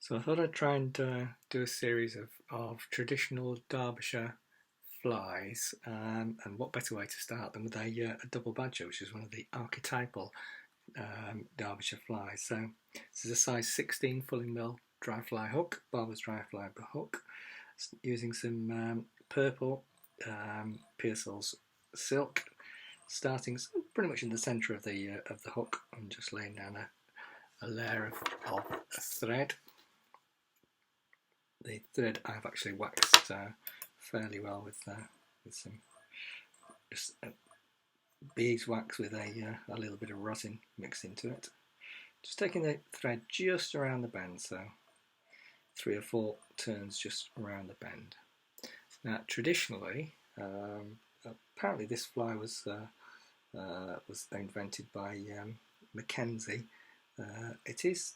So I thought I'd try and do a series of traditional Derbyshire flies, and what better way to start than with a double badger, which is one of the archetypal Derbyshire flies. So this is a size 16 fulling mill dry fly hook, barber's dry fly hook, using some purple Pearsall's silk, starting pretty much in the centre of the hook, and just laying down a layer of thread. The thread I've actually waxed fairly well with some just beeswax with a little bit of rosin mixed into it. Just taking the thread just around the bend, so 3 or 4 turns just around the bend. Now, traditionally, apparently this fly was invented by Mackenzie. It is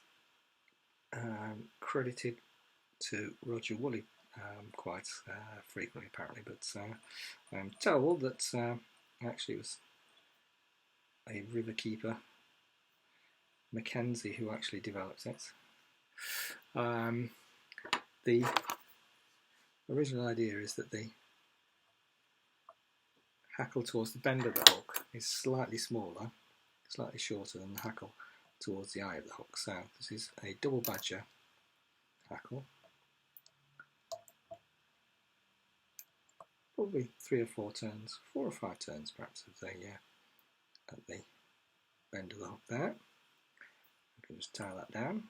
credited to Roger Woolley quite frequently, apparently, but I'm told that actually it was a riverkeeper, Mackenzie, who actually developed it. The original idea is that the hackle towards the bend of the hook is slightly smaller, slightly shorter than the hackle towards the eye of the hook. So this is a double badger hackle. Probably 3 or 4 turns, 4 or 5 turns perhaps at the bend of the hook there. You can just tie that down.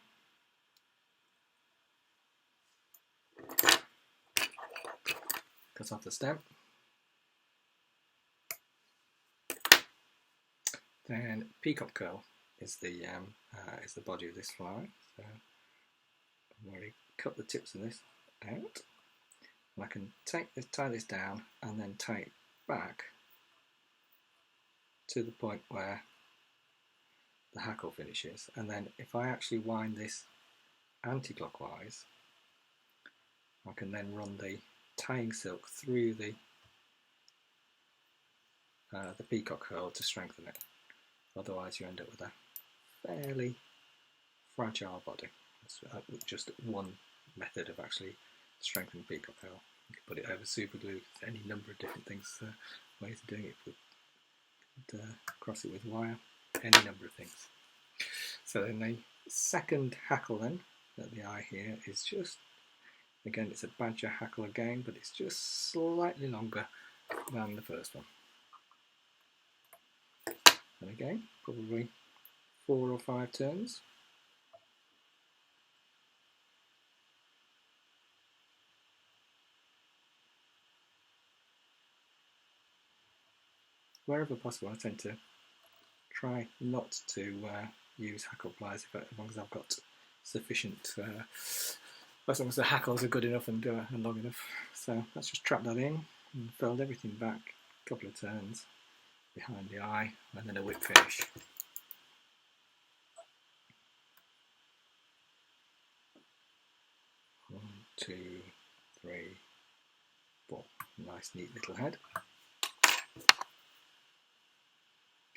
Cut off the stem. Then peacock curl is the body of this fly. So I've already cut the tips of this out. And I can tie this down and then tie it back to the point where the hackle finishes, and then if I actually wind this anti-clockwise, I can then run the tying silk through the peacock curl to strengthen it. Otherwise you end up with a fairly fragile body. It's just one method of actually strengthening peacock curl. You can put it over super glue, any number of different things, ways of doing it. Put cross it with wire, any number of things. So then the second hackle then at the eye here is just, again it's a badger hackle again, but it's just slightly longer than the first one. And again, probably 4 or 5 turns. Wherever possible, I tend to try not to use hackle pliers as long as I've got sufficient, as long as the hackles are good enough and long enough. So let's just trap that in and fold everything back a couple of turns behind the eye, and then a whip finish. One, 2, 3, 4. Nice neat little head.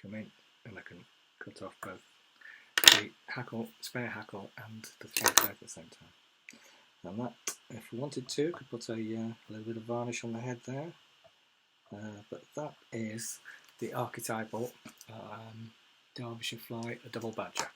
Come in and I can cut off both the hackle, spare hackle, and the thread at the same time. And that, if we wanted to, could put a little bit of varnish on the head there. But that is the archetypal Derbyshire fly, a double badger.